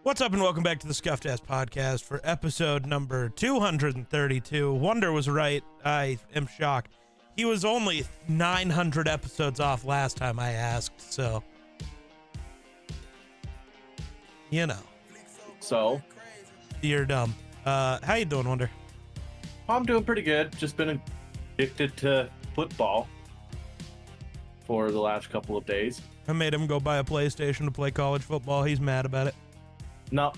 What's up and welcome back to the Scuffed Ass Podcast for episode number 232. Wonder was right. I am shocked. He was only 900 episodes off last time I asked, so... You know. So? You're dumb. How you doing, Wonder? I'm doing pretty good. Just been addicted to football for the last couple of days. I made him go buy a PlayStation to play college football. He's mad about it. No,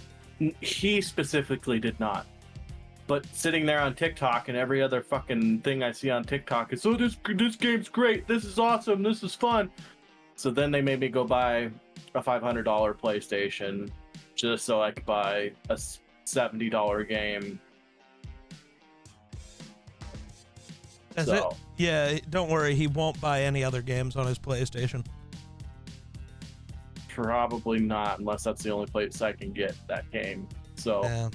he specifically did not. But sitting there on TikTok and every other fucking thing I see on TikTok is, oh, this game's great. This is awesome. This is fun. So then they made me go buy a $500 PlayStation just so I could buy a $70 game. That's it? Yeah, don't worry. He won't buy any other games on his PlayStation. Probably not, unless that's the only place I can get that game. So, Yeah.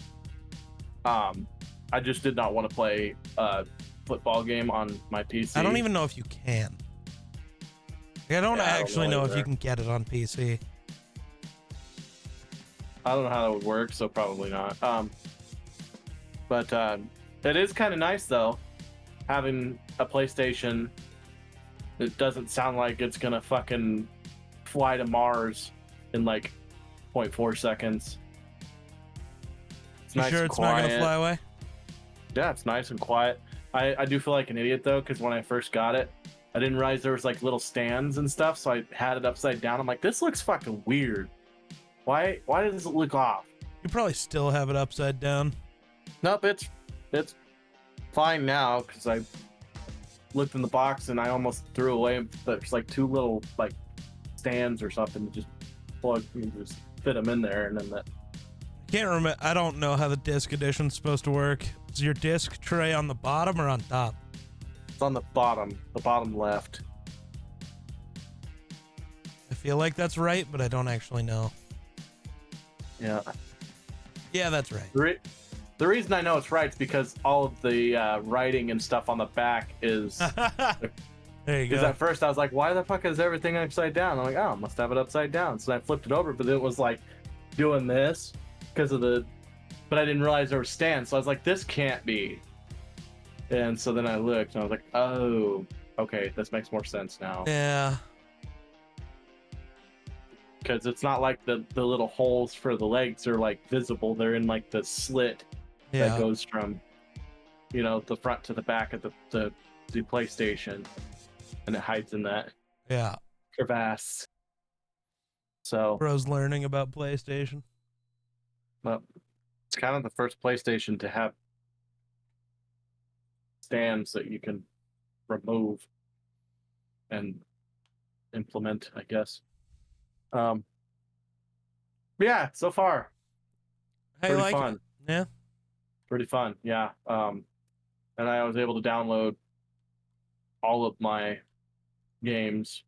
I just did not want to play a football game on my PC. I don't even know if you can. I don't actually know if you can get it on PC. I don't know how that would work, so probably not. But it is kind of nice though, having a PlayStation. It doesn't sound like it's gonna fucking fly to Mars in like 0.4 seconds. It's nice sure and it's quiet. not gonna fly away? Yeah, it's nice and quiet. I do feel like an idiot though, because when I first got it, I didn't realize there was like little stands and stuff, so I had it upside down. I'm like, this looks fucking weird. Why does it look off? You probably still have it upside down. Nope, it's fine now, because I looked in the box and I almost threw away. There's like two little like stands or something to just plug and just fit them in there, and then that. Can't remember. I don't know how the disc edition's supposed to work. Is your disc tray on the bottom or on top? It's on the bottom left. I feel like that's right, but I don't actually know. Yeah. Yeah, that's right. The reason I know it's right is because all of the writing and stuff on the back is. There you go. Because at first I was like, why the fuck is everything upside down? I'm like, oh, must have it upside down. So I flipped it over, but it was like doing this because of the. But I didn't realize there were stands, so I was like, this can't be. And so then I looked and I was like, oh, okay, this makes more sense now. Yeah. Because it's not like the little holes for the legs are like visible. They're in like the slit that goes from, the front to the back of the PlayStation. And it hides in that crevasse. So Bro's learning about PlayStation. Well, it's kind of the first PlayStation to have stands that you can remove and implement, I guess. Yeah, so far. Pretty like fun. It? Yeah. Pretty fun, yeah. And I was able to download all of my games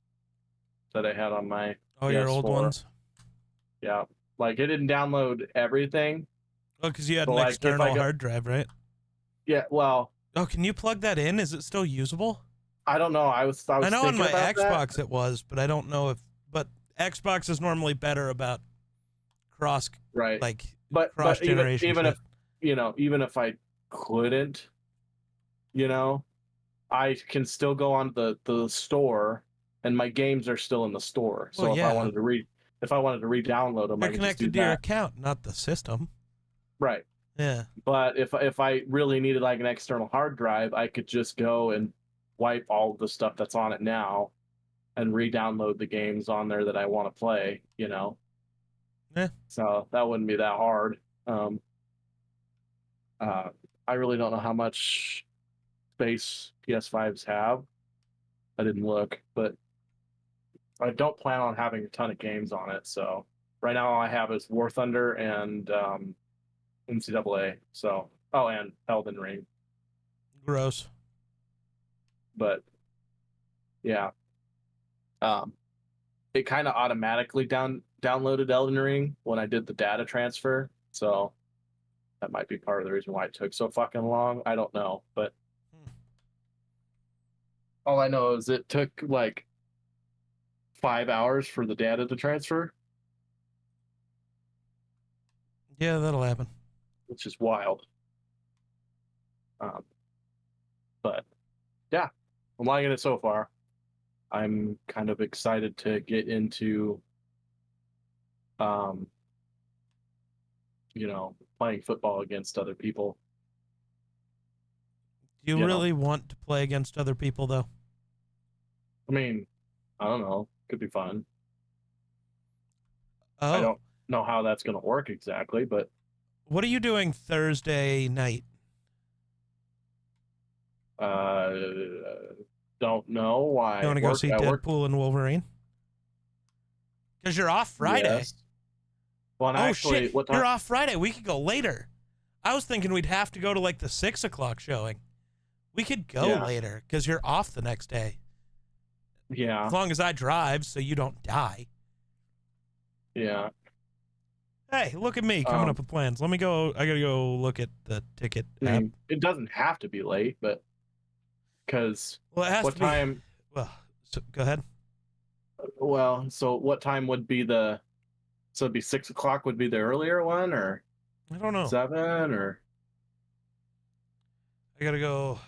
that I had on my PS4. Your old ones? Yeah. Like, it didn't download everything. Oh, because you had an external hard drive, right? Yeah, well... Oh, can you plug that in? Is it still usable? I don't know. I know on my Xbox it was, but I don't know if... But Xbox is normally better about cross... Right. Like, but cross-generation even if, even if I couldn't, I can still go on the store, and my games are still in the store. So if I wanted to re-download them, they're connected to your account, not the system. Right. Yeah. But if I really needed like an external hard drive, I could just go and wipe all of the stuff that's on it now, and re-download the games on there that I want to play. Yeah. So that wouldn't be that hard. I really don't know how much space PS5s have. I didn't look, but I don't plan on having a ton of games on it. So right now all I have is War Thunder and NCAA. So and Elden Ring. Gross. But yeah, it kind of automatically downloaded Elden Ring when I did the data transfer. So that might be part of the reason why it took so fucking long. I don't know, but all I know is it took like 5 hours for the data to transfer. Yeah, that'll happen. which is wild. Um, but yeah, I'm liking it so far. I'm kind of excited to get into, um, playing football against other people. Do you really want to play against other people, though? I mean, I don't know. Could be fun. I Oh. don't know how that's going to work exactly, but What are you doing Thursday night? uh, don't know why. You want to go see Deadpool and Wolverine? Because you're off Friday. Yes. Well, and Oh, actually, shit. what time? You're off Friday. We could go later. I was thinking we'd have to go to like the 6 o'clock showing. We could go later because you're off the next day. Yeah. As long as I drive so you don't die. Yeah. Hey, look at me coming up with plans. Let me go. I got to go look at the ticket app. It doesn't have to be late, but because Well, it has what to be. time? Well, so, go ahead. Well, so what time would be the? So it'd be 6 o'clock would be the earlier one, or I don't know. 7, or I got to go.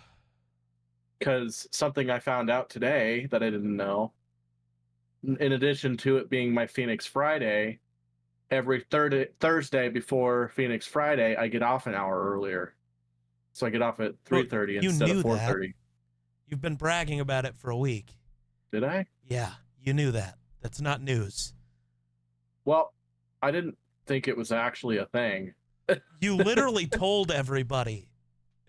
because something I found out today that I didn't know. In addition to it being my Phoenix Friday, every Thursday before Phoenix Friday, I get off an hour earlier. So I get off at 3:30 instead of 4:30. You've been bragging about it for a week. Did I? Yeah, you knew that. That's not news. Well, I didn't think it was actually a thing. You literally told everybody,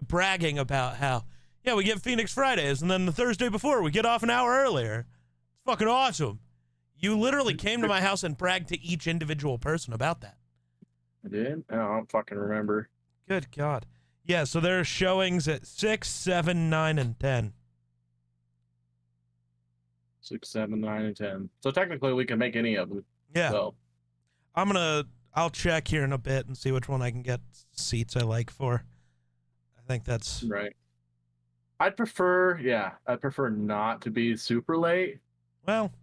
bragging about how, yeah, we get Phoenix Fridays, and then the Thursday before, we get off an hour earlier. It's fucking awesome. You literally came to my house and bragged to each individual person about that. I did? I don't fucking remember. Good God. Yeah, so there are showings at 6, 7, 9, and 10. 6, 7, 9, and 10. So technically we can make any of them. Yeah. So I'll check here in a bit and see which one I can get seats I like for. I think that's right. I'd prefer not to be super late. Well,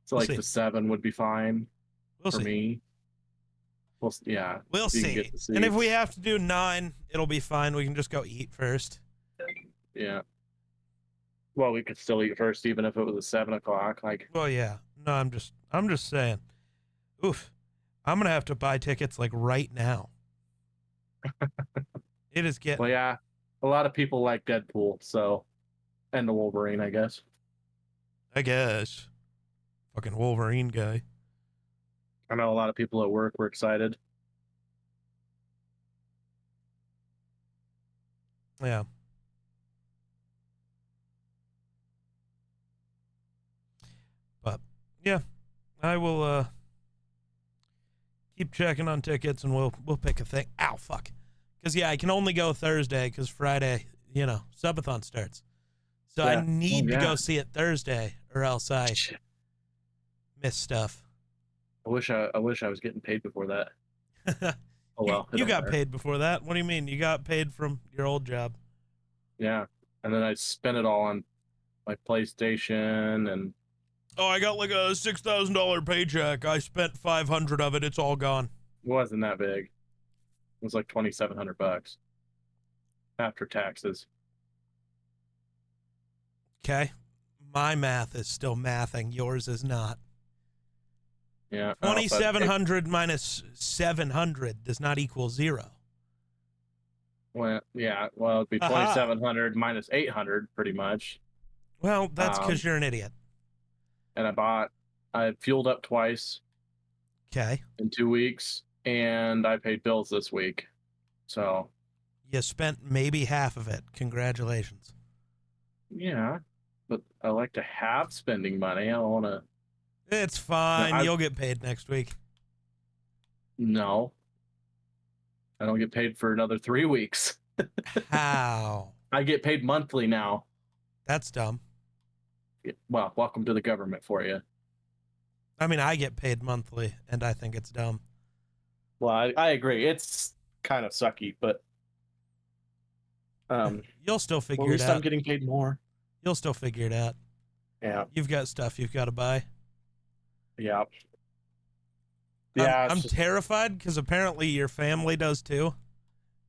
so like the 7 would be fine for me. We'll see. And if we have to do 9, it'll be fine. We can just go eat first. Yeah. Well, we could still eat first, even if it was a 7 o'clock. Like. Well, yeah. No, I'm just saying. Oof. I'm gonna have to buy tickets like right now. It is getting. Well, yeah. A lot of people like Deadpool, so, and the Wolverine, I guess. Fucking Wolverine guy. I know a lot of people at work were excited. Yeah. But yeah, I will keep checking on tickets and we'll pick a thing. Ow, fuck. Because yeah, I can only go Thursday because Friday, subathon starts. So I need to go see it Thursday or else I miss stuff. I wish I was getting paid before that. Oh well. You got paid before that. What do you mean? You got paid from your old job? Yeah, and then I spent it all on my PlayStation and. Oh, I got like a $6,000 paycheck. I spent $500 of it. It's all gone. It wasn't that big. It was like $2,700 after taxes. Okay, my math is still mathing. Yours is not. Yeah. 2,700 minus 700 does not equal 0. Well, yeah. Well, it'd be 2,700 minus 800, pretty much. Well, that's because you're an idiot. And I fueled up twice. Okay. In 2 weeks, and I paid bills this week. So. You spent maybe half of it. Congratulations. Yeah, but I like to have spending money. I don't want to. It's fine. You'll get paid next week. No. I don't get paid for another 3 weeks. How? I get paid monthly now. That's dumb. Well, welcome to the government for you. I mean, I get paid monthly, and I think it's dumb. Well, I agree. It's kind of sucky, but you'll still figure at least it out. I'm getting paid more. You'll still figure it out. Yeah. You've got stuff you've got to buy. Yeah. Yeah, I'm terrified because apparently your family does too.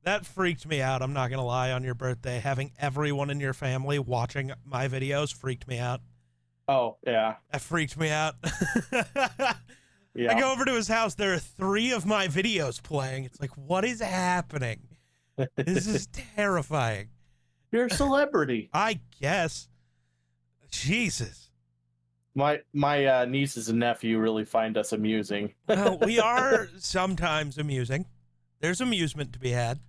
That freaked me out. I'm not gonna lie. On your birthday, having everyone in your family watching my videos freaked me out. oh yeah, That freaked me out. I yeah. go over to his house. There are 3 of my videos playing. It's like, what is happening? This is terrifying. You're a celebrity. I guess. Jesus. My nieces and nephew really find us amusing. Well, we are sometimes amusing. There's amusement to be had.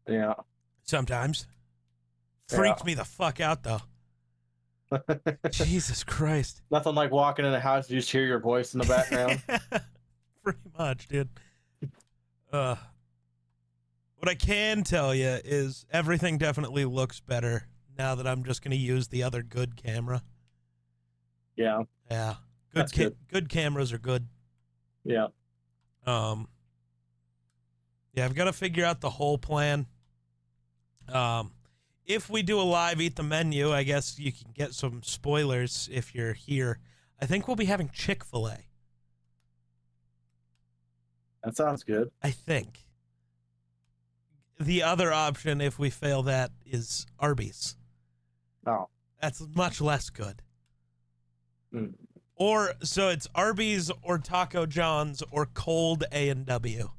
Yeah. Sometimes. Freaked me the fuck out, though. Jesus Christ. Nothing like walking in a house, you just hear your voice in the background. Pretty much, dude. What I can tell you is everything definitely looks better now that I'm just going to use the other good camera. Yeah. Yeah. That's good. Good cameras are good. Yeah. Yeah, I've got to figure out the whole plan. If we do a live Eat the Menu, I guess you can get some spoilers if you're here. I think we'll be having Chick-fil-A. That sounds good. I think. The other option, if we fail that, is Arby's. Oh. That's much less good. Mm. Or, so it's Arby's or Taco John's or cold A&W.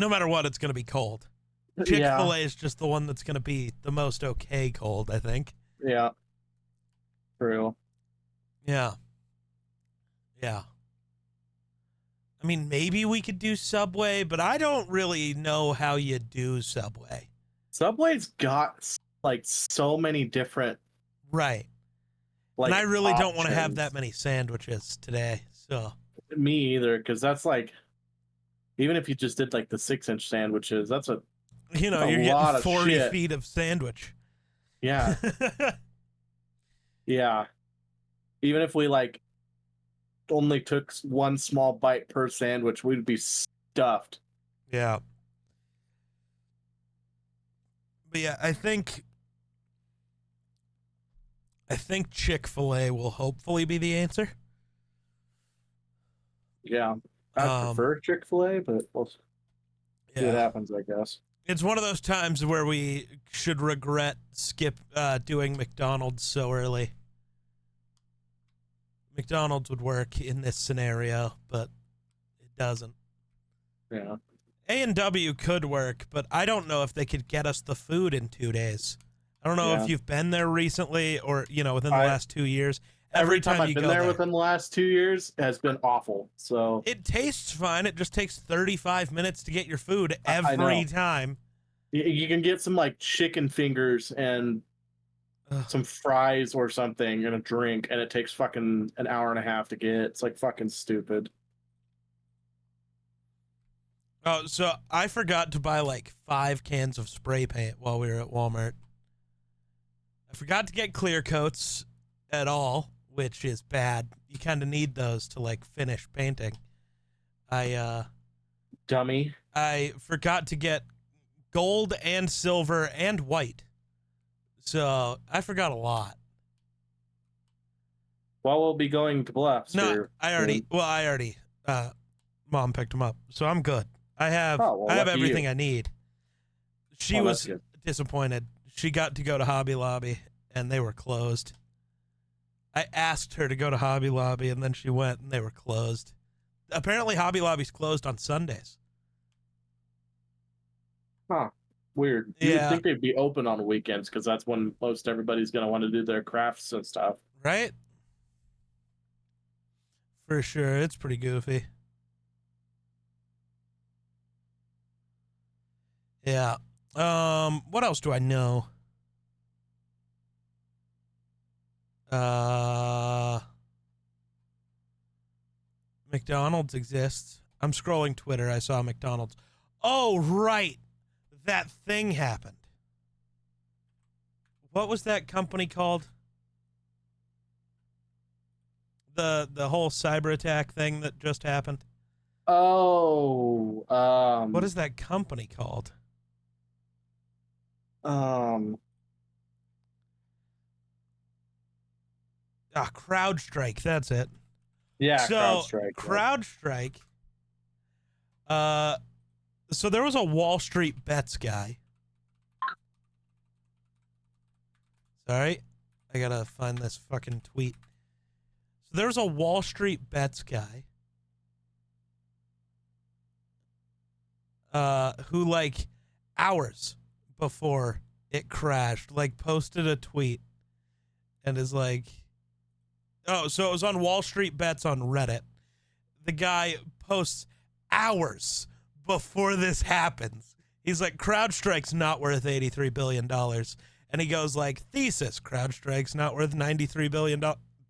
No matter what, it's going to be cold. Chick-fil-A is just the one that's going to be the most okay cold, I think. Yeah. True. Yeah. Yeah. I mean, maybe we could do Subway, but I don't really know how you do Subway. Subway's got like so many different, Right. like, and I really don't want to have options. that many sandwiches today. So Me either, because that's like, even if you just did like the 6-inch sandwiches, that's a you're lot getting of 40 shit. feet of sandwich. Yeah. Yeah. Even if we like only took one small bite per sandwich, we'd be stuffed. Yeah. But yeah, I think Chick-fil-A will hopefully be the answer. Yeah. I prefer Chick-fil-A, but we'll see what happens, I guess. It's one of those times where we should regret doing McDonald's so early. McDonald's would work in this scenario, but it doesn't. Yeah. A&W could work, but I don't know if they could get us the food in 2 days. I don't know if you've been there recently or, within the last 2 years. Every time I've you been go there within the last 2 years has been awful. So it tastes fine. It just takes 35 minutes to get your food every time. You can get some like chicken fingers and some fries or something and a drink, and it takes fucking an hour and a half to get. It's like fucking stupid. Oh, so I forgot to buy like 5 cans of spray paint while we were at Walmart. I forgot to get clear coats at all, which is bad. You kind of need those to like finish painting. Dummy. I forgot to get gold and silver and white. So I forgot a lot. Well, we'll be going to Bluffs. No, I already, Mom picked them up. So I'm good. I have everything I need. She was disappointed. She got to go to Hobby Lobby and they were closed. I asked her to go to Hobby Lobby and then she went and they were closed. Apparently Hobby Lobby's closed on Sundays. Huh. Weird. You would think they'd be open on weekends because that's when most everybody's going to want to do their crafts and stuff. Right? For sure. It's pretty goofy. Yeah. What else do I know? McDonald's exists. I'm scrolling Twitter. I saw McDonald's. Oh, right. That thing happened. What was that company called? The whole cyber attack thing that just happened. Oh, what is that company called? CrowdStrike. That's it. Yeah, So CrowdStrike. CrowdStrike. So there was a Wall Street Bets guy. Sorry, I gotta find this fucking tweet. So there was a Wall Street Bets guy. Who like hours before it crashed, like posted a tweet and is like, oh, so it was on Wall Street Bets on Reddit. The guy posts hours before this happens. He's like, CrowdStrike's not worth $83 billion. And he goes like, thesis, CrowdStrike's not worth $93 billion.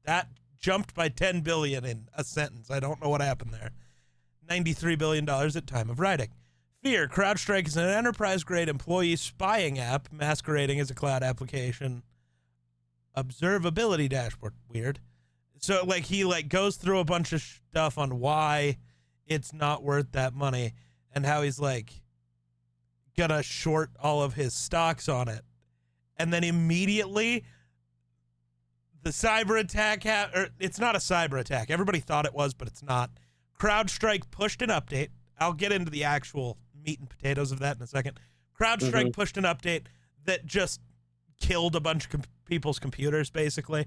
That jumped by $10 billion in a sentence. I don't know what happened there. $93 billion at time of writing. Fear, CrowdStrike is an enterprise-grade employee spying app masquerading as a cloud application observability dashboard. Weird. So, like, he, like, goes through a bunch of stuff on why it's not worth that money and how he's, like, gonna short all of his stocks on it. And then immediately, the cyber attack, or it's not a cyber attack. Everybody thought it was, but it's not. CrowdStrike pushed an update. I'll get into the actual meat and potatoes of that in a second. CrowdStrike pushed an update that just killed a bunch of people's computers, basically.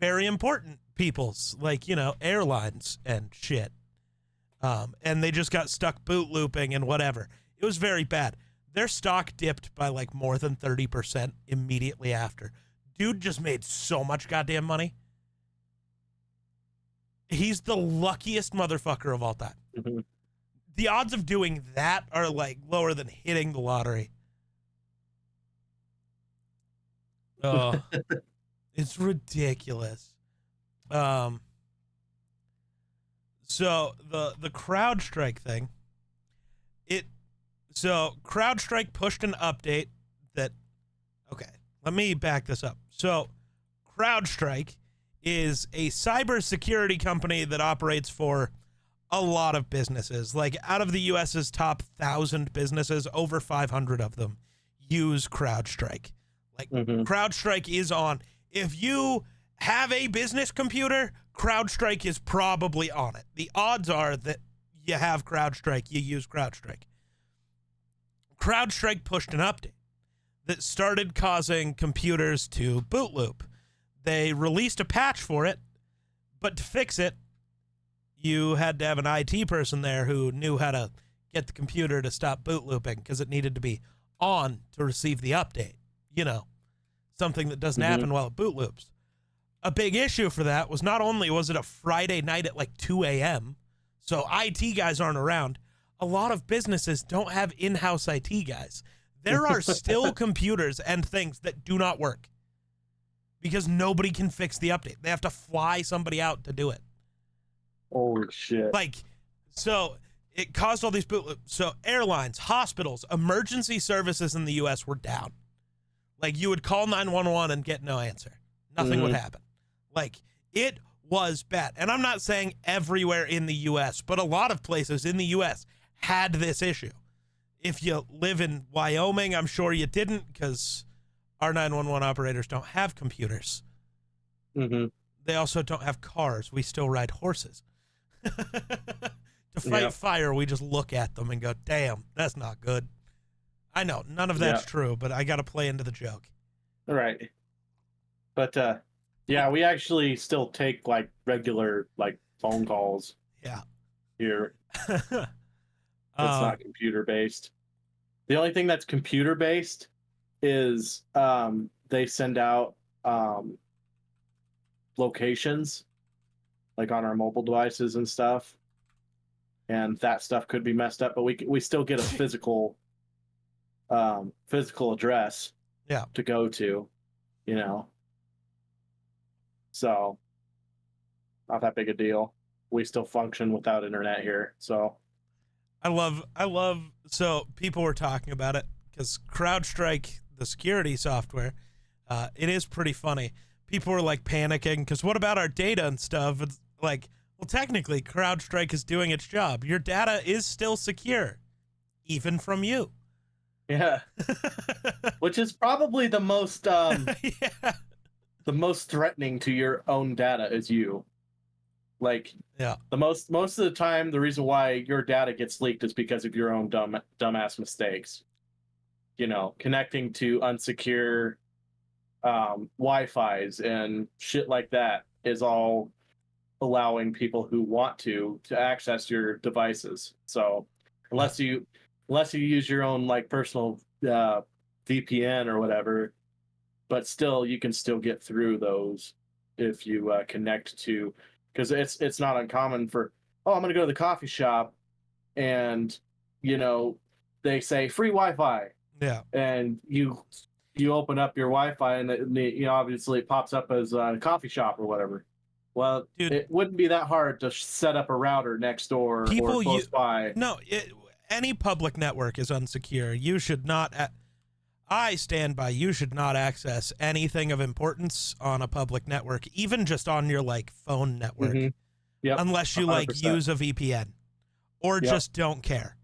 Very important people's, like, you know, airlines and shit. And they just got stuck boot looping and whatever. It was very bad. Their stock dipped by like more than 30% immediately after. Dude just made so much goddamn money. He's the luckiest motherfucker of all time. Mm-hmm. The odds of doing that are like lower than hitting the lottery. Oh, it's ridiculous. So the CrowdStrike thing, so CrowdStrike pushed an update that, okay, let me back this up. So CrowdStrike is a cybersecurity company that operates for a lot of businesses. Like, out of the US's top 1,000 businesses, over 500 of them use CrowdStrike. Like, CrowdStrike is on. If you have a business computer, CrowdStrike is probably on it. The odds are that you have CrowdStrike, you use CrowdStrike. CrowdStrike pushed an update that started causing computers to boot loop. They released a patch for it, but to fix it, you had to have an IT person there who knew how to get the computer to stop boot looping because it needed to be on to receive the update. You know, something that doesn't happen while it boot loops. A big issue for that was not only was it a Friday night at like 2 a.m., so IT guys aren't around, a lot of businesses don't have in-house IT guys. There are still computers and things that do not work because nobody can fix the update. They have to fly somebody out to do it. Holy shit. Like, so it caused all these boot loops. So airlines, hospitals, emergency services in the U.S. were down. Like, you would call 911 and get no answer. Nothing would happen. Like, it was bad. And I'm not saying everywhere in the U.S., but a lot of places in the U.S. had this issue. If you live in Wyoming, I'm sure you didn't, because our 911 operators don't have computers. They also don't have cars. We still ride horses. To fight fire, we just look at them and go, damn, that's not good. I know, none of that's true, but I got to play into the joke. Right. But, yeah, we actually still take, like, regular, like, phone calls. Yeah. Here. It's not computer-based. The only thing that's computer-based is they send out locations, like on our mobile devices and stuff. And that stuff could be messed up, but we still get a physical address to go to, you know. So not that big a deal. We still function without internet here. So I love so people were talking about it because CrowdStrike, the security software, it is pretty funny. People were like panicking because what about our data and stuff? It's like, well, technically CrowdStrike is doing its job. Your data is still secure, even from you. Yeah. Which is probably the most the most threatening to your own data is you. Like, Yeah. the most of the time, the reason why your data gets leaked is because of your own dumbass mistakes. Connecting to unsecure Wi-Fi's and shit like that is all allowing people who want to access your devices. So unless you use your own like personal VPN or whatever, but still you can still get through those if you connect to, because it's not uncommon for, oh, I'm going to go to the coffee shop and they say free Wi-Fi. Yeah. And you open up your Wi-Fi and obviously it pops up as a coffee shop or whatever. Well, Dude, it wouldn't be that hard to set up a router next door or close by. No, any public network is unsecure. You should not. I stand by. You should not access anything of importance on a public network, even just on your like phone network, Yep, unless you 100%. like use a VPN or just don't care.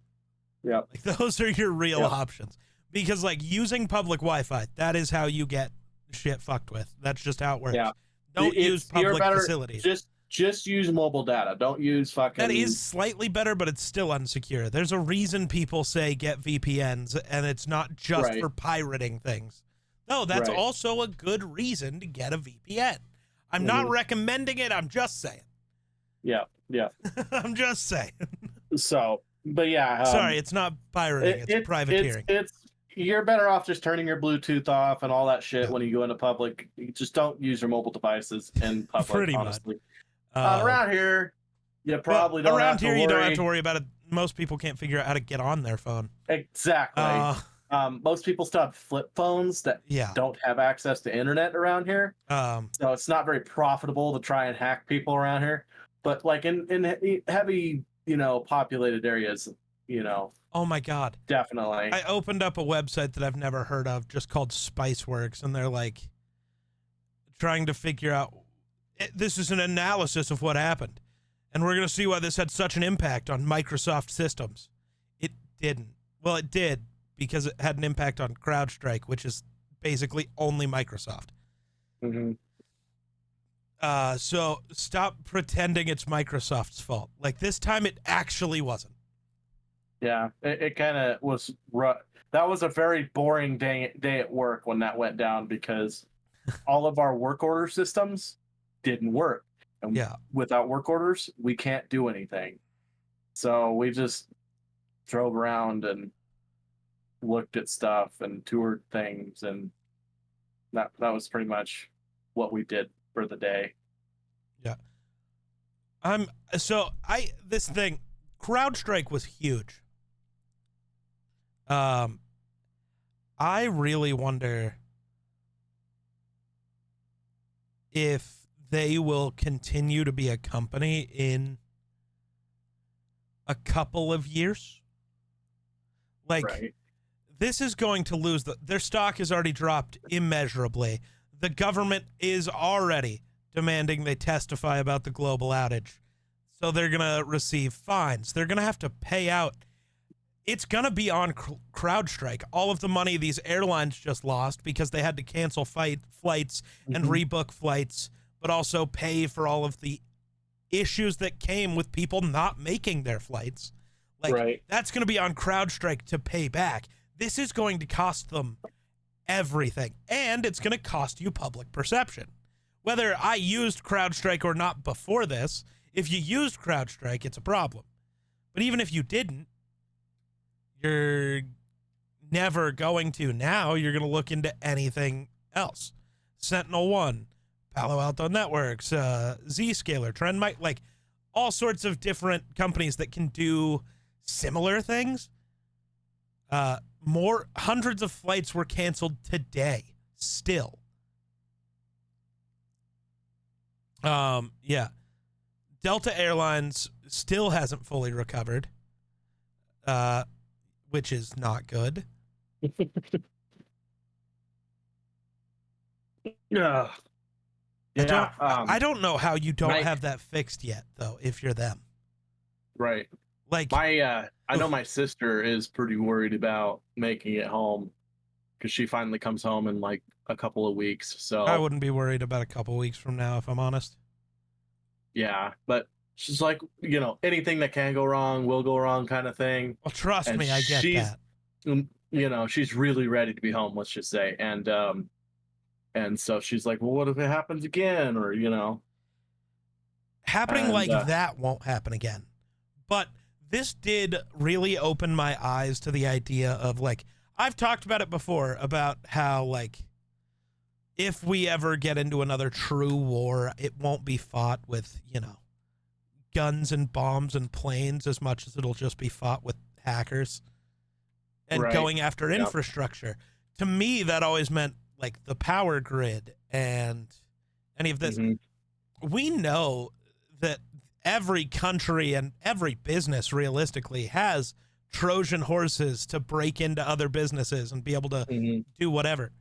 Yeah, like those are your real options. Because like using public Wi-Fi, that is how you get shit fucked with. That's just how it works. Yeah. Don't use public facilities. Just use mobile data. Don't use fucking. That is slightly better, but it's still unsecure. There's a reason people say get VPNs, and it's not just for pirating things. No, that's also a good reason to get a VPN. I'm not recommending it. I'm just saying. Yeah. I'm just saying. So, but yeah. Sorry, it's not pirating. It's privateering. You're better off just turning your Bluetooth off and all that shit when you go into public. You just don't use your mobile devices in public. Pretty honestly. Around here, you probably don't. Around have to here, worry. you don't have to worry about it. Most people can't figure out how to get on their phone. Exactly. Most people still have flip phones that don't have access to internet around here. So it's not very profitable to try and hack people around here. But like in heavy, populated areas, Oh my God. Definitely. I opened up a website that I've never heard of just called Spiceworks, and they're like trying to figure out, this is an analysis of what happened, and we're going to see why this had such an impact on Microsoft systems. It didn't. Well, it did, because it had an impact on CrowdStrike, which is basically only Microsoft. So stop pretending it's Microsoft's fault. Like this time it actually wasn't. Yeah, it kind of was rough. That was a very boring day at work when that went down, because all of our work order systems didn't work. And without work orders, we can't do anything. So we just drove around and looked at stuff and toured things, and that was pretty much what we did for the day. Yeah. This thing, CrowdStrike was huge. I really wonder if they will continue to be a company in a couple of years. Like, this is going to lose their stock has already dropped immeasurably. The government is already demanding they testify about the global outage. So they're going to receive fines. They're going to have to pay out. It's going to be on CrowdStrike. All of the money these airlines just lost because they had to cancel flights and rebook flights, but also pay for all of the issues that came with people not making their flights. That's going to be on CrowdStrike to pay back. This is going to cost them everything, and it's going to cost you public perception. Whether I used CrowdStrike or not before this, if you used CrowdStrike, it's a problem. But even if you didn't, you're never going to now. You're going to look into anything else. Sentinel-1, Palo Alto Networks, Zscaler, Trend, like all sorts of different companies that can do similar things. Hundreds of flights were canceled today still. Yeah. Delta Airlines still hasn't fully recovered, which is not good. Yeah. I don't know how you don't have that fixed yet, though, if you're them. Right. Like I know my sister is pretty worried about making it home, because she finally comes home in like a couple of weeks. So I wouldn't be worried about a couple of weeks from now, if I'm honest. Yeah, but she's like, anything that can go wrong will go wrong kind of thing. Well, trust And me, I get she's, that. she's really ready to be home, let's just say. And so she's like, well, what if it happens again? Or, Happening and, like that won't happen again. But this did really open my eyes to the idea of, like, I've talked about it before, about how, like, if we ever get into another true war, it won't be fought with, guns and bombs and planes as much as it'll just be fought with hackers and right. going after Yep. infrastructure. To me, that always meant, like, the power grid and any of this. We know that every country and every business realistically has Trojan horses to break into other businesses and be able to do whatever.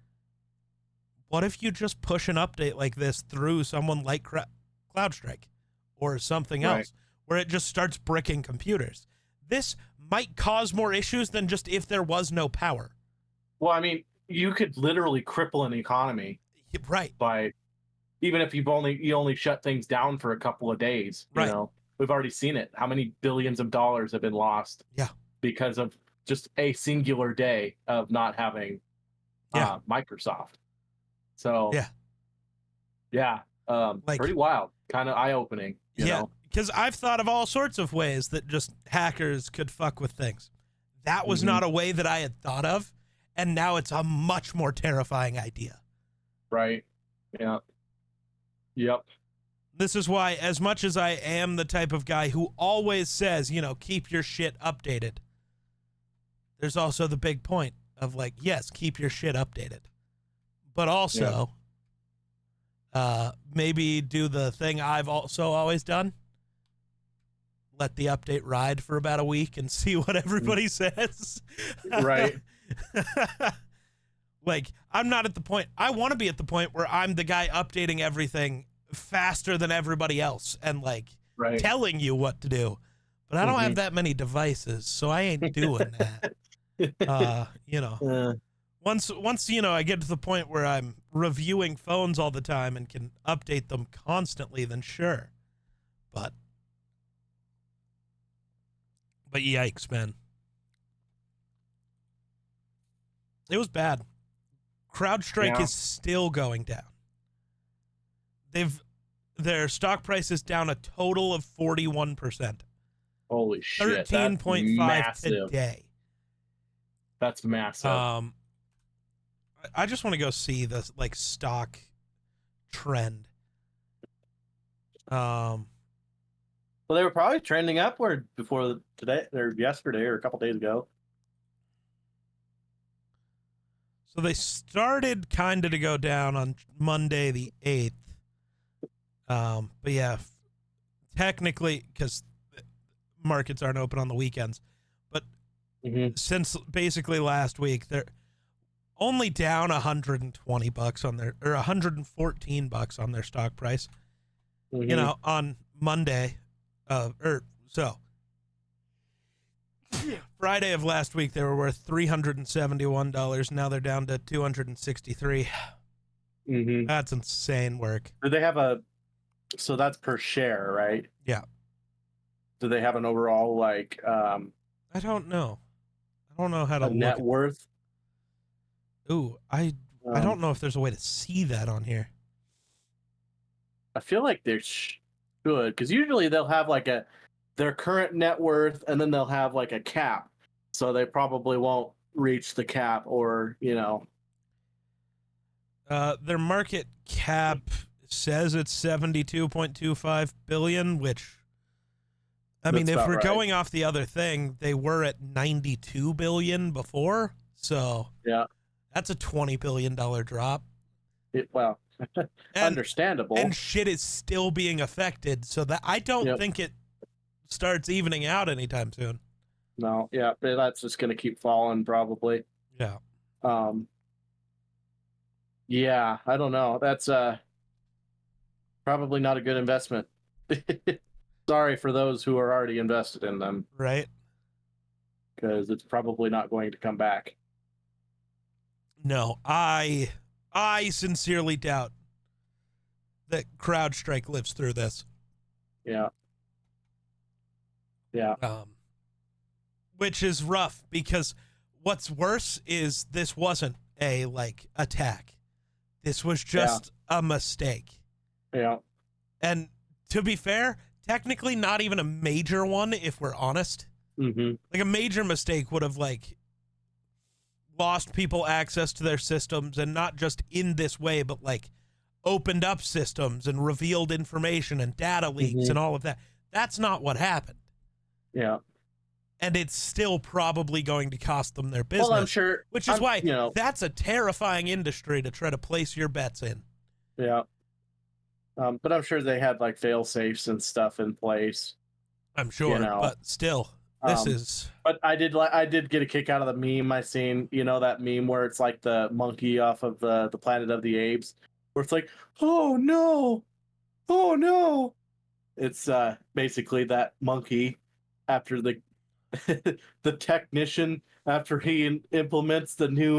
What if you just push an update like this through someone like CloudStrike or something Right. else, where it just starts bricking computers? This might cause more issues than just if there was no power. Well, I mean, you could literally cripple an economy Right. by, even if you only shut things down for a couple of days. Right. We've already seen it. How many billions of dollars have been lost? Yeah. Because of just a singular day of not having Microsoft. So yeah, like, pretty wild, kind of eye-opening. You know? Because I've thought of all sorts of ways that just hackers could fuck with things. That was not a way that I had thought of, and now it's a much more terrifying idea. Right. Yeah. Yep. This is why, as much as I am the type of guy who always says, keep your shit updated, there's also the big point of, like, yes, keep your shit updated, but also maybe do the thing I've also always done. Let the update ride for about a week and see what everybody says. Right. Like, I'm not at the point, I want to be at the point where I'm the guy updating everything faster than everybody else and, like, telling you what to do. But I don't have that many devices, so I ain't doing that. Once I get to the point where I'm reviewing phones all the time and can update them constantly, then sure. But yikes, man. It was bad. CrowdStrike is still going down. Their stock price is down a total of 41%. Holy shit. 13.5 today. That's massive. I just want to go see the, like, stock trend. Well, they were probably trending upward before today or yesterday or a couple days ago. So they started kind of to go down on Monday the 8th. But yeah, technically, because markets aren't open on the weekends, but since basically last week, they're only down $120 on their, or $114 on their stock price. On Monday, Friday of last week, they were worth $371. Now they're down to $263. That's insane work. Do they have so that's per share, right? Yeah. Do they have an overall, like, I don't know. I don't know how to look net worth? Ooh, I don't know if there's a way to see that on here. I feel like there should, because usually they'll have like their current net worth, and then they'll have like a cap. So they probably won't reach the cap, or their market cap says it's $72.25 billion, which, I mean, if we're going off the other thing, they were at $92 billion before. So yeah, that's a $20 billion drop. Well, understandable. And shit is still being affected, so that I don't think it starts evening out anytime soon. No, yeah, that's just going to keep falling probably. Yeah. Yeah, I don't know. That's probably not a good investment. Sorry for those who are already invested in them. Right. Because it's probably not going to come back. No, I sincerely doubt that CrowdStrike lives through this. Yeah. Yeah. Which is rough because what's worse is this wasn't a like attack. This was Yeah. just a mistake. Yeah. And to be fair, technically not even a major one if we're honest. Mm-hmm. Like a major mistake would have like lost people access to their systems, and not just in this way, but like opened up systems and revealed information and data leaks and all of that. That's not what happened. Yeah. And it's still probably going to cost them their business. Well, I'm sure. Which is why you know, that's a terrifying industry to try to place your bets in. Yeah. But I'm sure they had like fail safes and stuff in place. I'm sure, but still, this is. But I did get a kick out of the meme I seen. You know that meme where it's like the monkey off of the Planet of the Apes, where it's like, oh no, oh no. It's basically that monkey after the the technician after he implements the new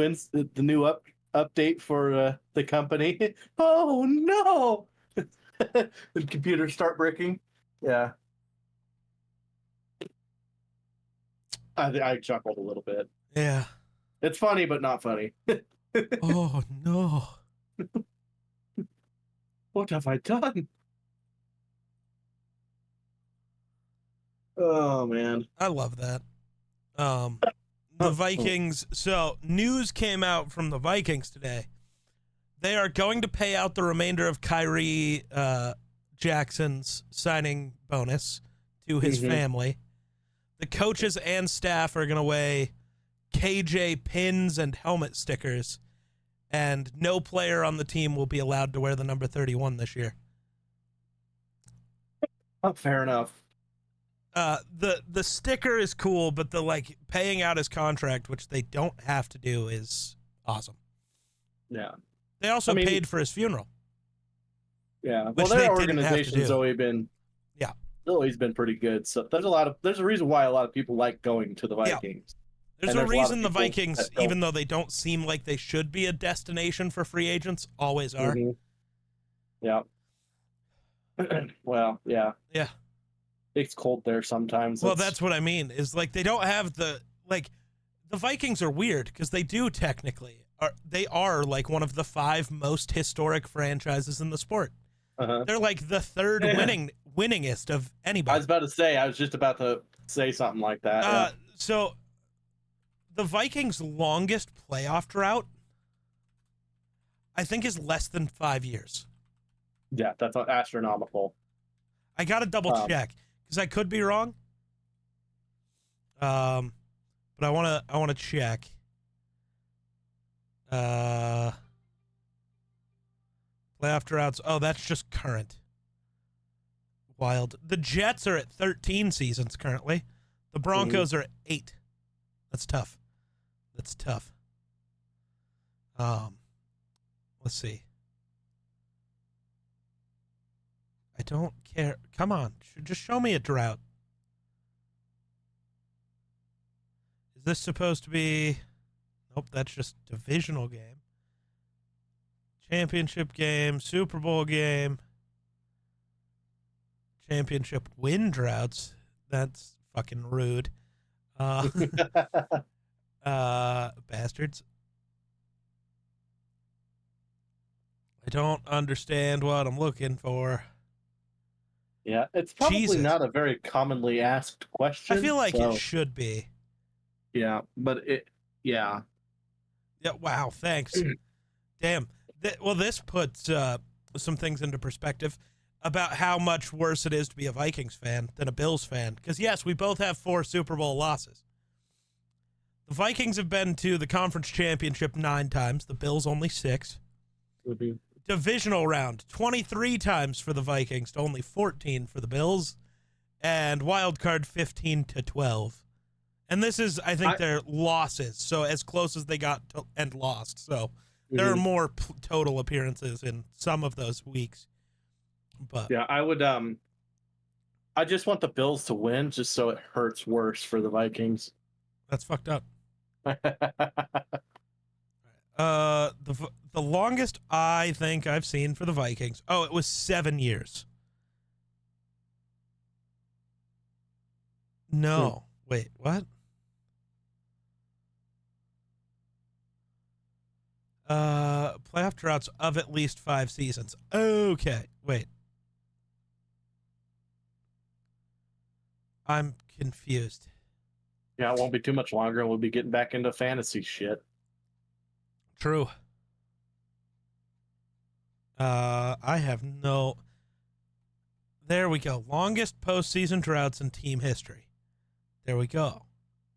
update for the company. Oh no! The computers start breaking. Yeah, I chuckled a little bit. Yeah. It's funny, but not funny. Oh no! What have I done? Oh man, I love that. The Vikings. So news came out from the Vikings today. They are going to pay out the remainder of Kyrie Jackson's signing bonus to his family. The coaches and staff are going to weigh KJ pins and helmet stickers, and no player on the team will be allowed to wear the number 31 this year. fair enough. The sticker is cool, but the like paying out his contract, which they don't have to do, is awesome. Yeah. They also paid for his funeral. Yeah. Well, their organization's always been pretty good. So there's a reason why a lot of people like going to the Vikings. Yeah. There's a reason the Vikings, even though they don't seem like they should be a destination for free agents, always are. Yeah. Well, yeah. Yeah. It's cold there sometimes. Well, that's what I mean, is like they don't have the Vikings are weird because they do technically they are like one of the 5 most historic franchises in the sport. They're like the third winningest of anybody. I was just about to say something like that. So the Vikings' longest playoff drought, I think, is less than 5 years. Yeah, that's astronomical. I got to double check because I could be wrong. But I want to check. Playoff droughts. Oh, that's just current. Wild. The Jets are at 13 seasons currently. The Broncos are at 8. That's tough. Let's see. I don't care. Come on. Just show me a drought. Is this supposed to be... Nope, that's just divisional game. Championship game, Super Bowl game. Championship win droughts. That's fucking rude. Bastards. I don't understand what I'm looking for. Yeah, it's probably not a very commonly asked question. I feel like it should be. Yeah, but yeah. Yeah, wow, thanks. Damn. This puts some things into perspective about how much worse it is to be a Vikings fan than a Bills fan. Because, yes, we both have 4 Super Bowl losses. The Vikings have been to the conference championship 9 times. The Bills only 6. Divisional round 23 times for the Vikings to only 14 for the Bills. And wild card 15-12. And this is, I think, their losses. So as close as they got and lost. So there are more total appearances in some of those weeks. But yeah, I would. I just want the Bills to win, just so it hurts worse for the Vikings. That's fucked up. The longest I think I've seen for the Vikings. Oh, it was 7 years. No. Wait, what? Playoff droughts of at least 5 seasons. Okay, wait. I'm confused. Yeah, it won't be too much longer, and we'll be getting back into fantasy shit. True. I have no. There we go. Longest postseason droughts in team history. There we go.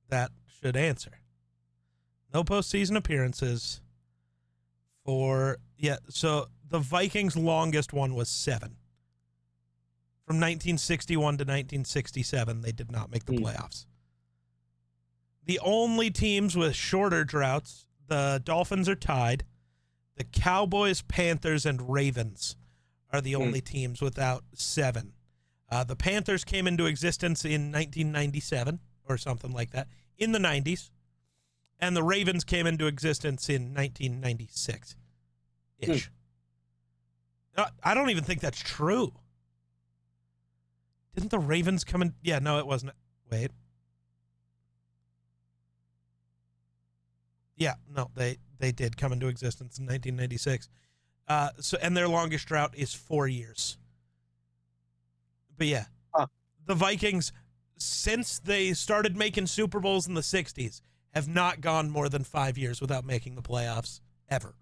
That should answer. No postseason appearances for. Yeah, so the Vikings' longest one was 7. From 1961 to 1967, they did not make the playoffs. The only teams with shorter droughts, the Dolphins are tied. The Cowboys, Panthers, and Ravens are the only teams without 7. The Panthers came into existence in 1997 or something like that, in the 90s. And the Ravens came into existence in 1996-ish. I don't even think that's true. Didn't the Ravens come in? Yeah, no, it wasn't. Wait. Yeah, no, they did come into existence in 1996. And their longest drought is 4 years. But yeah, the Vikings, since they started making Super Bowls in the 60s, have not gone more than 5 years without making the playoffs, ever.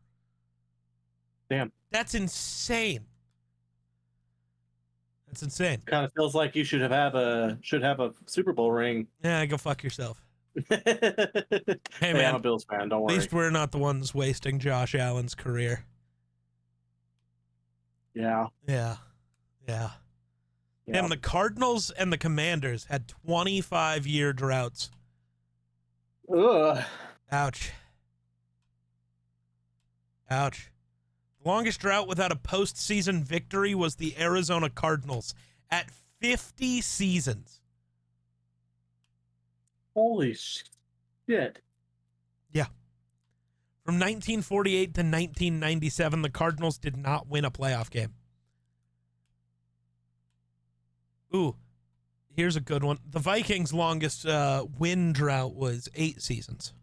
Damn. That's insane. That's insane. Kind of feels like you should have a Super Bowl ring. Yeah, go fuck yourself. Hey, man, I'm a Bills fan. Don't worry. At least we're not the ones wasting Josh Allen's career. Yeah. And the Cardinals and the Commanders had 25-year droughts. Ugh. Ouch. The longest drought without a postseason victory was the Arizona Cardinals at 50 seasons. Holy shit. Yeah. From 1948 to 1997, the Cardinals did not win a playoff game. Ooh, here's a good one. The Vikings' longest win drought was 8 seasons.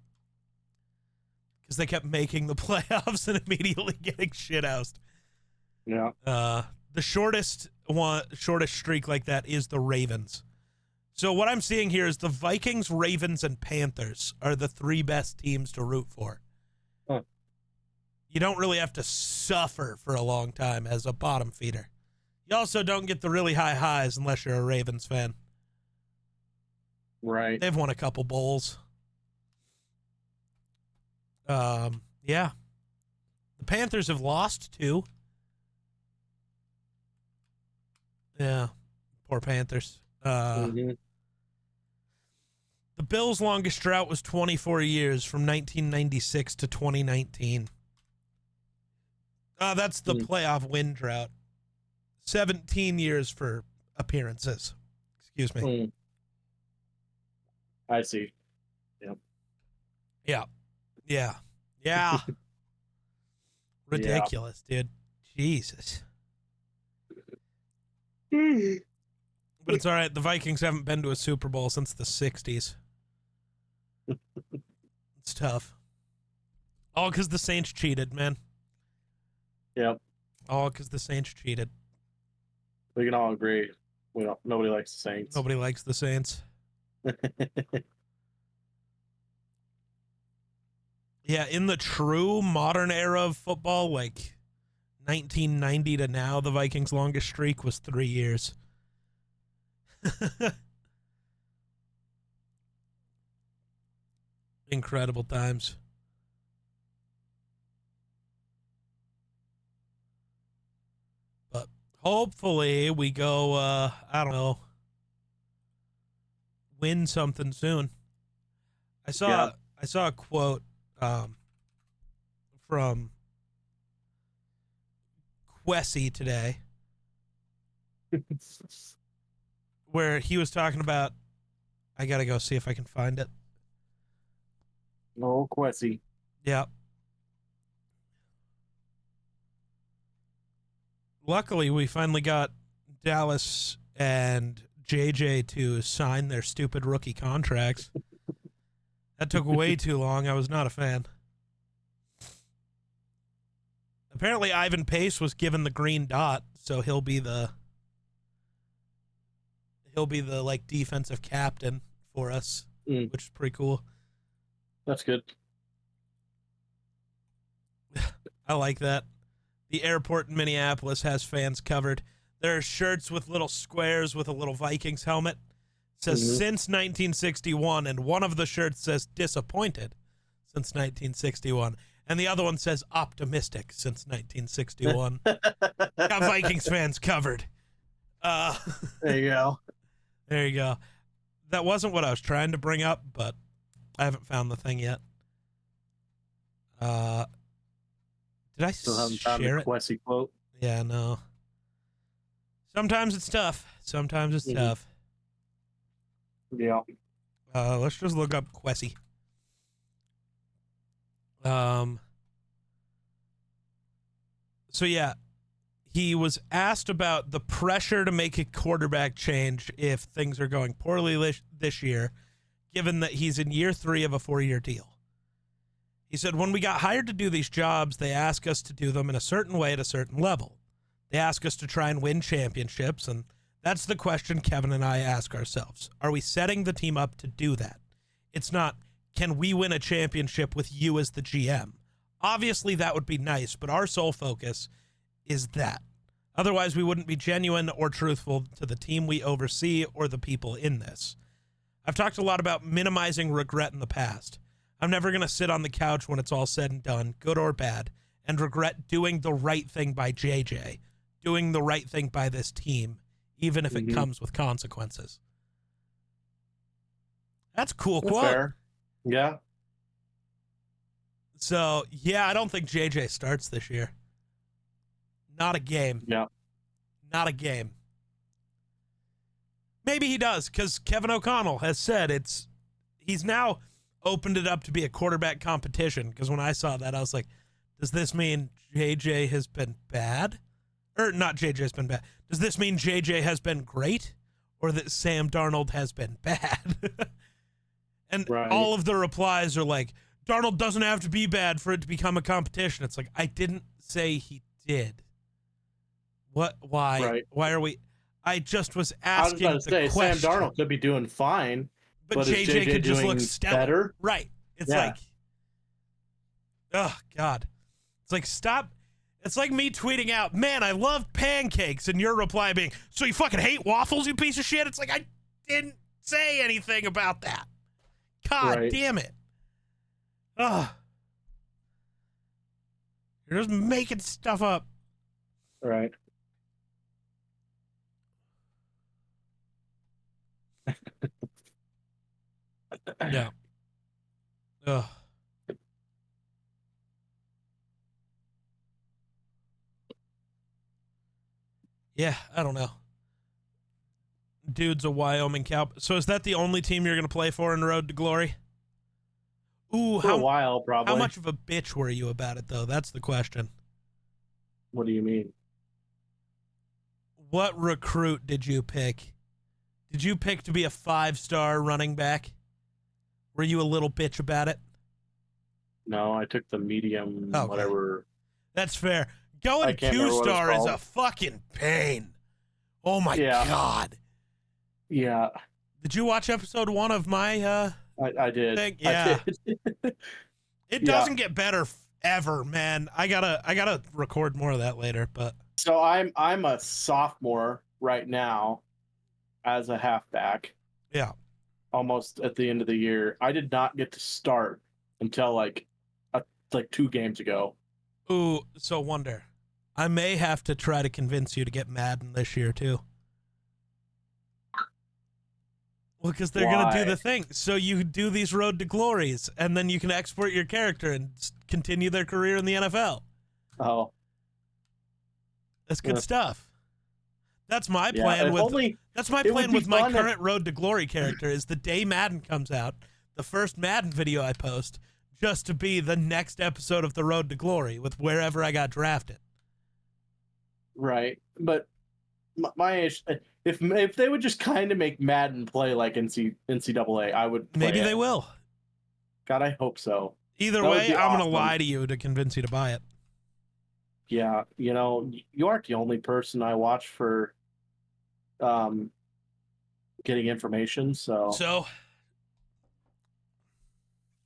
Because they kept making the playoffs and immediately getting shithoused. Yeah. The shortest streak like that is the Ravens. So what I'm seeing here is the Vikings, Ravens, and Panthers are the 3 best teams to root for. Huh. You don't really have to suffer for a long time as a bottom feeder. You also don't get the really high highs unless you're a Ravens fan. Right. They've won a couple bowls. Yeah. The Panthers have lost 2. Yeah. Poor Panthers. The Bills' longest drought was 24 years from 1996 to 2019. That's the playoff win drought. 17 years for appearances. Excuse me. I see. Yep. Yeah. Ridiculous, dude. Jesus. But it's all right. The Vikings haven't been to a Super Bowl since the 60s. It's tough. All because the Saints cheated, man. Yep. All because the Saints cheated. We can all agree. Nobody likes the Saints. Nobody likes the Saints. Yeah, in the true modern era of football, like 1990 to now, the Vikings' longest streak was 3 years. Incredible times. But hopefully we go, I don't know, win something soon. I saw a quote from Quessy today where he was talking about, I got to go see if I can find it. No, Quessy. Yeah. Luckily, we finally got Dallas and JJ to sign their stupid rookie contracts. That took way too long. I was not a fan. Apparently, Ivan Pace was given the green dot, so he'll be the like defensive captain for us, which is pretty cool. That's good. I like that. The airport in Minneapolis has fans covered. There are shirts with little squares with a little Vikings helmet. It says since 1961, and one of the shirts says disappointed since 1961. And the other one says optimistic since 1961. Got Vikings fans covered. There you go. There you go. That wasn't what I was trying to bring up, but I haven't found the thing yet. Did I Still haven't found share the it? Quessy quote. Yeah, no. Sometimes it's tough. Sometimes it's tough. Yeah. Let's just look up Quessy. So yeah, he was asked about the pressure to make a quarterback change if things are going poorly this year, given that he's in year 3 of a 4-year deal. He said, when we got hired to do these jobs, they ask us to do them in a certain way at a certain level. They ask us to try and win championships, and that's the question Kevin and I ask ourselves. Are we setting the team up to do that? It's not, can we win a championship with you as the GM? Obviously, that would be nice, but our sole focus is that. Otherwise, we wouldn't be genuine or truthful to the team we oversee or the people in this. I've talked a lot about minimizing regret in the past. I'm never going to sit on the couch when it's all said and done, good or bad, and regret doing the right thing by JJ, doing the right thing by this team, even if it comes with consequences. That's a cool quote. Fair. Yeah. So, yeah, I don't think JJ starts this year. Not a game. Yeah. Not a game. Maybe he does, because Kevin O'Connell has said he's now opened it up to be a quarterback competition, because when I saw that, I was like, does this mean JJ has been bad? Or not JJ has been bad. Does this mean JJ has been great? Or that Sam Darnold has been bad? And all of the replies are like, Darnold doesn't have to be bad for it to become a competition. It's like, I didn't say he did. What? Why? Right. Why are we? I just was asking I was about to say, question. Sam Darnold could be doing fine, but is JJ could just look doing stellar. better? Right. It's like, oh, God. It's like, stop. It's like me tweeting out, man, I love pancakes, and your reply being, so you fucking hate waffles, you piece of shit? It's like, I didn't say anything about that. God damn it. Ugh. You're just making stuff up. Right. Yeah. Ugh. Yeah, I don't know. Dude's a Wyoming cow. So is that the only team you're going to play for in the Road to Glory? Ooh, For a while, probably. How much of a bitch were you about it, though? That's the question. What do you mean? What recruit did you pick? Did you pick to be a 5-star running back? Were you a little bitch about it? No, I took the medium, whatever. That's fair. Going 2-star is a fucking pain. Oh, my God. Yeah. Did you watch episode 1 of my I did. thing? Yeah. I did. It doesn't get better ever, man. I gotta record more of that later, but So I'm a sophomore right now as a halfback. Yeah. Almost at the end of the year. I did not get to start until like 2 games ago. Ooh, so Wonder, I may have to try to convince you to get Madden this year too. Well, because they're going to do the thing. So you do these Road to Glories, and then you can export your character and continue their career in the NFL. Oh. That's good stuff. That's my plan with my current Road to Glory character is the day Madden comes out, the first Madden video I post, just to be the next episode of the Road to Glory with wherever I got drafted. Right. But my issue, if they would just kind of make Madden play like NCAA, I would play Maybe it. they will. God, I hope so. Either That would way, be I'm going to awesome. lie to you to convince you to buy it. Yeah, you know, you aren't the only person I watch for getting information. So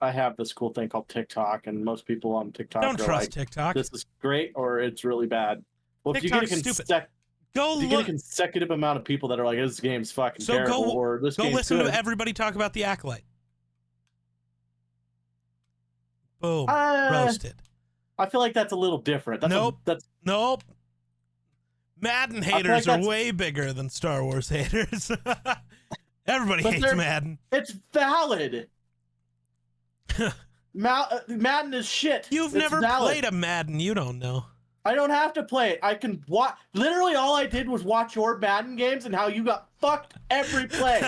I have this cool thing called TikTok, and most people on TikTok don't are trust like, TikTok. "This is great," or "It's really bad." Well, TikTok's stupid. Go if you get a consecutive amount of people that are like, "This game's fucking terrible," or "This game's listen good," to everybody talk about The Acolyte. Boom, roasted. I feel like that's a little different. Nope. Madden haters are way bigger than Star Wars haters. Everybody hates Madden. It's valid. Madden is shit. You've never played a Madden. You don't know. I don't have to play it. I can watch. Literally, all I did was watch your Madden games and how you got fucked every play.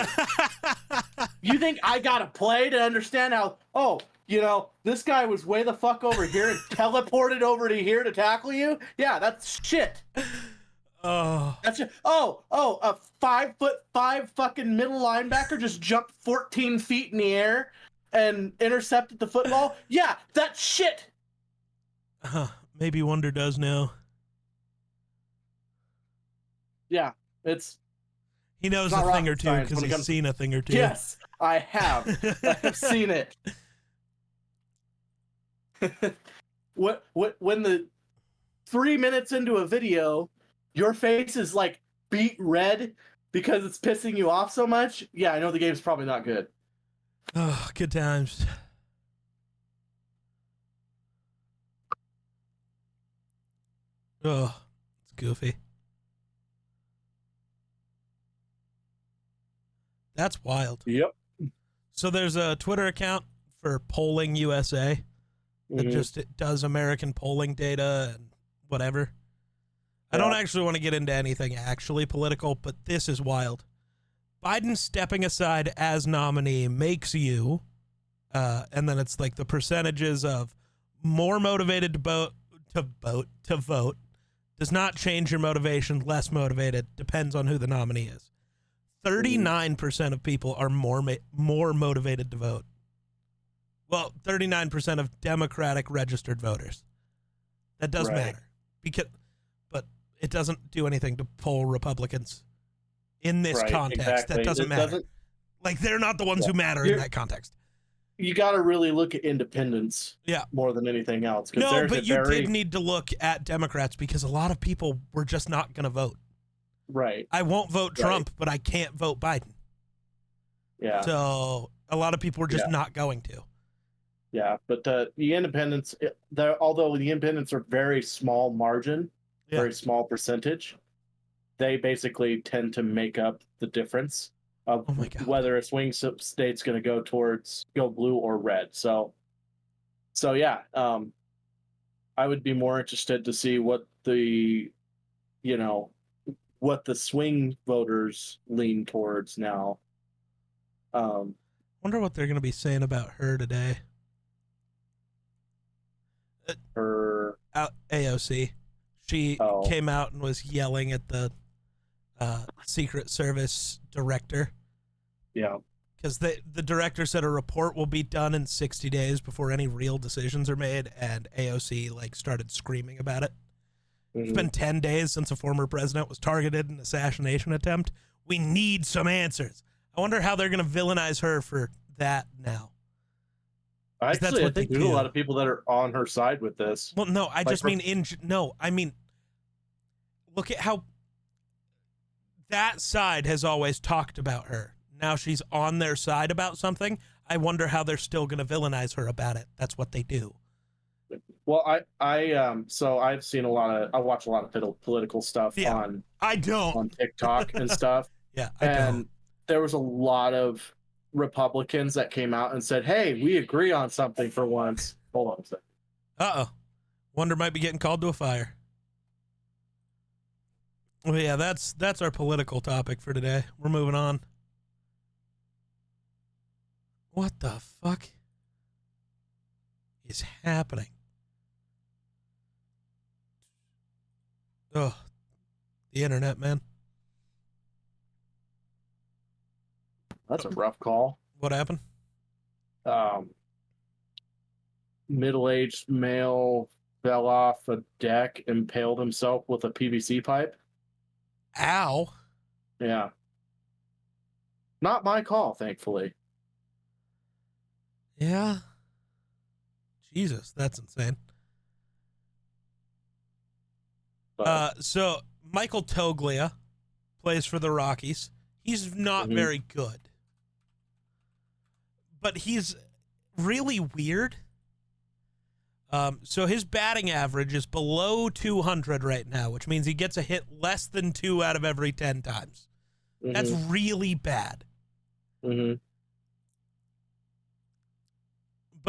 You think I gotta play to understand how? Oh, you know, this guy was way the fuck over here and teleported over to here to tackle you. Yeah, that's shit. Oh, that's it. Oh, a 5'5" fucking middle linebacker just jumped 14 feet in the air and intercepted the football. Yeah, that's shit. Maybe Wonder does now. Yeah, he knows a thing or two because he's seen a thing or two. Yes, I have. I have seen it. When the 3 minutes into a video, your face is like beet red because it's pissing you off so much. Yeah, I know the game's probably not good. Oh, good times. Oh, it's goofy. That's wild. Yep. So there's a Twitter account for Polling USA that it does American polling data and whatever. I don't actually want to get into anything actually political, but this is wild. Biden stepping aside as nominee makes you, and then it's like the percentages of more motivated to vote, does not change your motivation, less motivated, depends on who the nominee is. 39% of people are more motivated to vote. Well, 39% of Democratic registered voters. That does matter. But it doesn't do anything to poll Republicans in this context. Exactly. That doesn't matter. Like, they're not the ones who matter in that context. You got to really look at independents more than anything else. No, but you did need to look at Democrats because a lot of people were just not going to vote. Right. I won't vote Trump, but I can't vote Biden. Yeah. So a lot of people were just not going to. Yeah, but the independents, although the independents are very small margin, very small percentage, they basically tend to make up the difference of whether a swing state's going to go blue or red. So yeah, I would be more interested to see what the swing voters lean towards now. Wonder what they're going to be saying about her today. Her AOC. She came out and was yelling at the Secret Service director. Yeah. Because the director said a report will be done in 60 days before any real decisions are made, and AOC started screaming about it. It's been 10 days since a former president was targeted in an assassination attempt. We need some answers. I wonder how they're going to villainize her for that now. Actually, I think there's a lot of people that are on her side with this. Well, no, I mean, look at how that side has always talked about her. Now she's on their side about something. I wonder how they're still going to villainize her about it. That's what they do. Well, I've seen I watch a lot of political stuff on TikTok and stuff. Yeah, and there was a lot of Republicans that came out and said, "Hey, we agree on something for once." Hold on a second. Uh-oh. Wonder might be getting called to a fire. Well, yeah, that's our political topic for today. We're moving on. What the fuck is happening? Oh, the internet, man. That's a rough call. What happened? Middle-aged male fell off a deck, impaled himself with a PVC pipe. Ow. Yeah. Not my call, thankfully. Yeah. Jesus, that's insane. So Michael Toglia plays for the Rockies. He's not very good, but he's really weird. So his batting average is below 200 right now, which means he gets a hit less than 2 out of every 10 times. That's really bad. But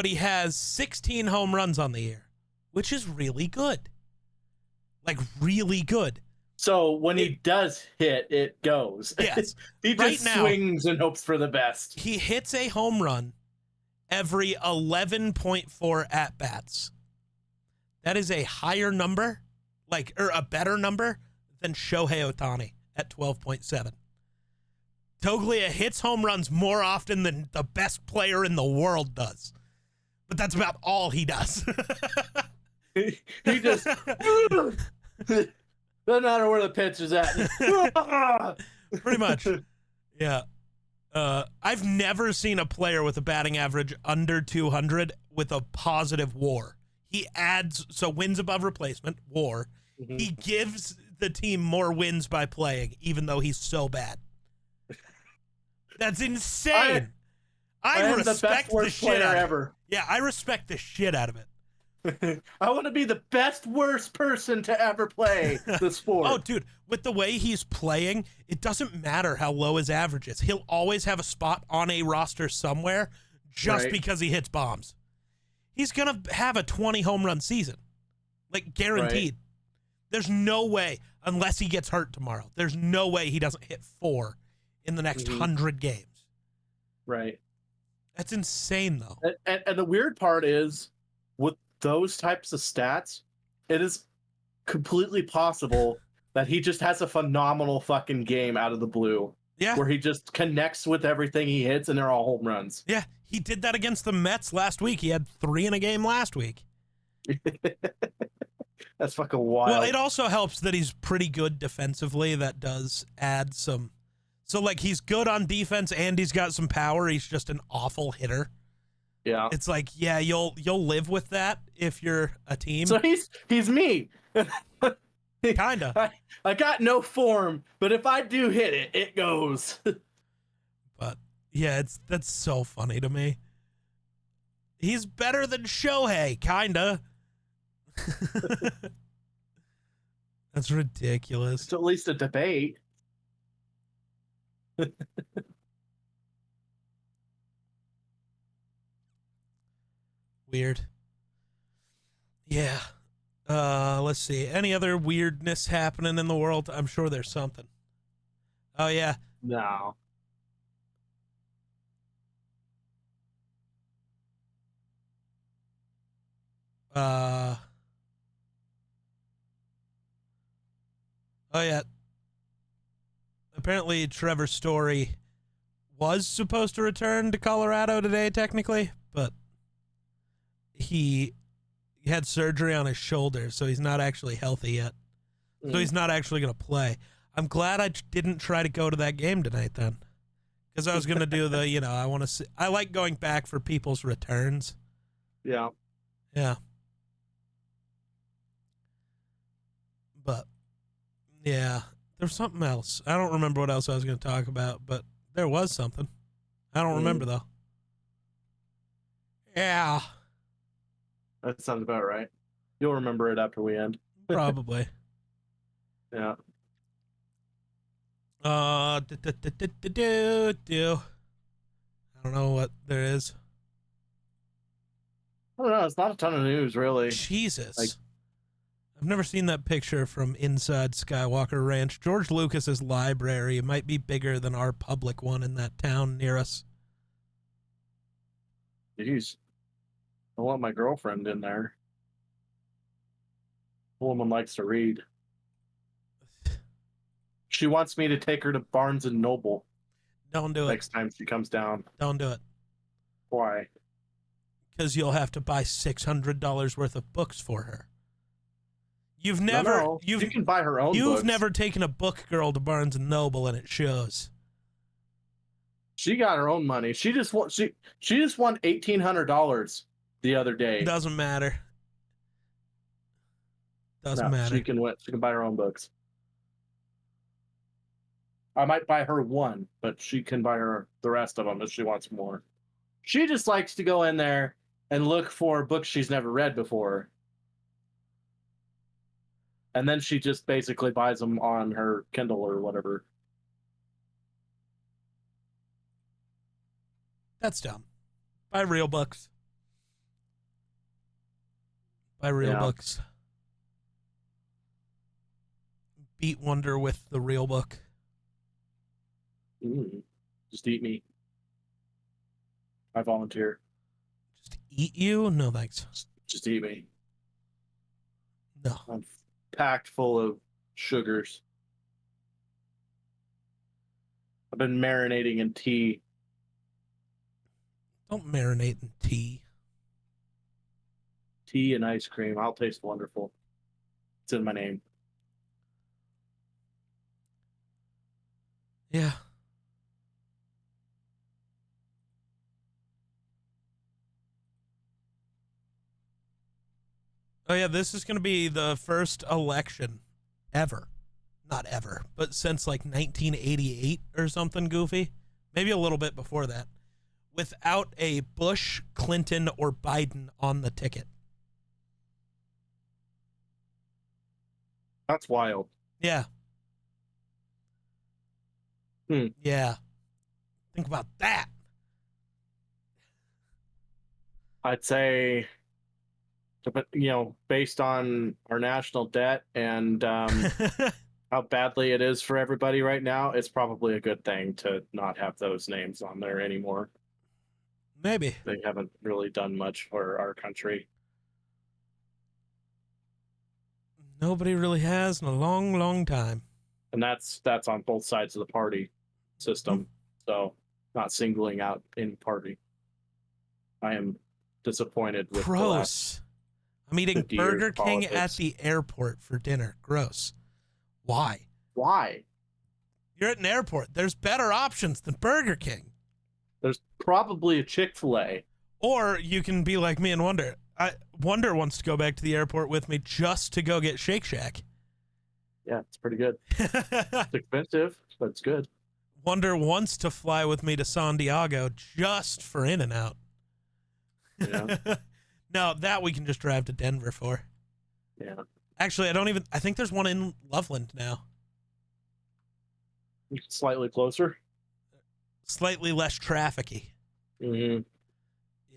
he has 16 home runs on the year, which is really good. Like, really good. So when he does hit, it goes. Yes. He just swings and hopes for the best. He hits a home run every 11.4 at-bats. That is a higher number, or a better number than Shohei Ohtani at 12.7. Toglia hits home runs more often than the best player in the world does. But that's about all he does. He just... Doesn't matter where the pitch is at. Pretty much. Yeah. I've never seen a player with a batting average under 200 with a positive WAR. He adds, so wins above replacement, WAR. He gives the team more wins by playing, even though he's so bad. That's insane. I respect the shit out of it. Yeah, I respect the shit out of it. I want to be the best, worst person to ever play the sport. Oh, dude, with the way he's playing, it doesn't matter how low his average is. He'll always have a spot on a roster somewhere just because he hits bombs. He's going to have a 20 home run season. Like, guaranteed. Right. There's no way, unless he gets hurt tomorrow, there's no way he doesn't hit 4 in the next 100 games. Right. That's insane, though. And the weird part is, with those types of stats, it is completely possible that he just has a phenomenal fucking game out of the blue. Yeah. Where he just connects with everything he hits and they're all home runs. Yeah. He did that against the Mets last week. He had 3 in a game last week. That's fucking wild. Well, it also helps that he's pretty good defensively. That does add some. So, like, he's good on defense and he's got some power. He's just an awful hitter. Yeah. It's like, yeah, you'll live with that if you're a team. So he's me. Kinda. I got no form, but if I do hit it, it goes. But yeah, that's so funny to me. He's better than Shohei, kinda. That's ridiculous. It's at least a debate. Weird. Yeah. Let's see. Any other weirdness happening in the world? I'm sure there's something. Oh, yeah. No. Oh, yeah. Apparently, Trevor Story was supposed to return to Colorado today, technically, but he had surgery on his shoulder, so he's not actually healthy yet. So he's not actually going to play. I'm glad I didn't try to go to that game tonight then, because I was going to do the, I want to see. I like going back for people's returns. Yeah. Yeah. But, yeah, there's something else. I don't remember what else I was going to talk about, but there was something. I don't remember, though. Yeah. That sounds about right. You'll remember it after we end. Probably. Yeah. I don't know what there is. I don't know. It's not a ton of news, really. Jesus. I've never seen that picture from inside Skywalker Ranch. George Lucas's library might be bigger than our public one in that town near us. Jeez. I want my girlfriend in there. The woman likes to read. She wants me to take her to Barnes and Noble. Don't do it. next time she comes down. Don't do it. Why? Because you'll have to buy $600 worth of books for her. You've never, No. you've, She can buy her own you've books. never taken a book girl to Barnes and Noble, and it shows. She got her own money. She just won $1,800 the other day. Doesn't matter. Doesn't matter. She can buy her own books. I might buy her one, but she can buy her the rest of them if she wants more. She just likes to go in there and look for books she's never read before. And then she just basically buys them on her Kindle or whatever. That's dumb. Buy real books. Buy real books. Beat Wonder with the real book. Just eat me. I volunteer. Just eat you? No, thanks. Just eat me. No. I'm packed full of sugars. I've been marinating in tea. Don't marinate in tea. Tea and ice cream. I'll taste wonderful. It's in my name. Yeah. Oh, yeah, this is going to be the first election ever. Not ever, but since like 1988 or something goofy. Maybe a little bit before that. Without a Bush, Clinton, or Biden on the ticket. That's wild. Yeah. Yeah. Think about that. I'd say, but based on our national debt and how badly it is for everybody right now, it's probably a good thing to not have those names on there anymore. Maybe. They haven't really done much for our country. Nobody really has in a long, long time. And that's on both sides of the party system. So not singling out any party. I am disappointed with Gross. I'm eating 50 years Burger of King politics. at the airport for dinner. Gross. Why? Why? You're at an airport. There's better options than Burger King. There's probably a Chick-fil-A. Or you can be like me and Wonder. Wonder wants to go back to the airport with me just to go get Shake Shack. Yeah, it's pretty good. It's expensive, but it's good. Wonder wants to fly with me to San Diego just for In-N-Out. Yeah. No, that we can just drive to Denver for. Yeah. Actually, I think there's one in Loveland now. Slightly closer. Slightly less trafficy Mm-hmm.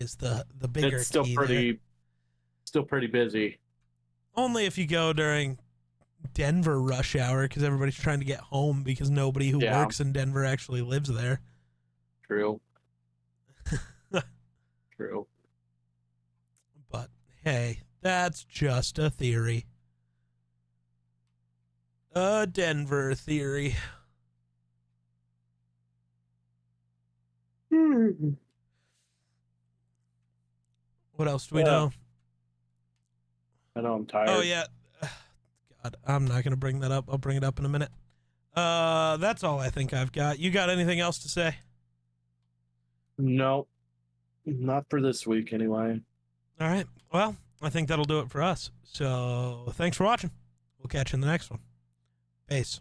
is the bigger It's still key pretty busy. Only if you go during Denver rush hour because everybody's trying to get home because nobody who works in Denver actually lives there. True. True. But hey, that's just a theory. A Denver theory. What else do we know? I know I'm tired. Oh, yeah. God, I'm not going to bring that up. I'll bring it up in a minute. That's all I think I've got. You got anything else to say? No. Not for this week, anyway. All right. Well, I think that'll do it for us. So thanks for watching. We'll catch you in the next one. Peace.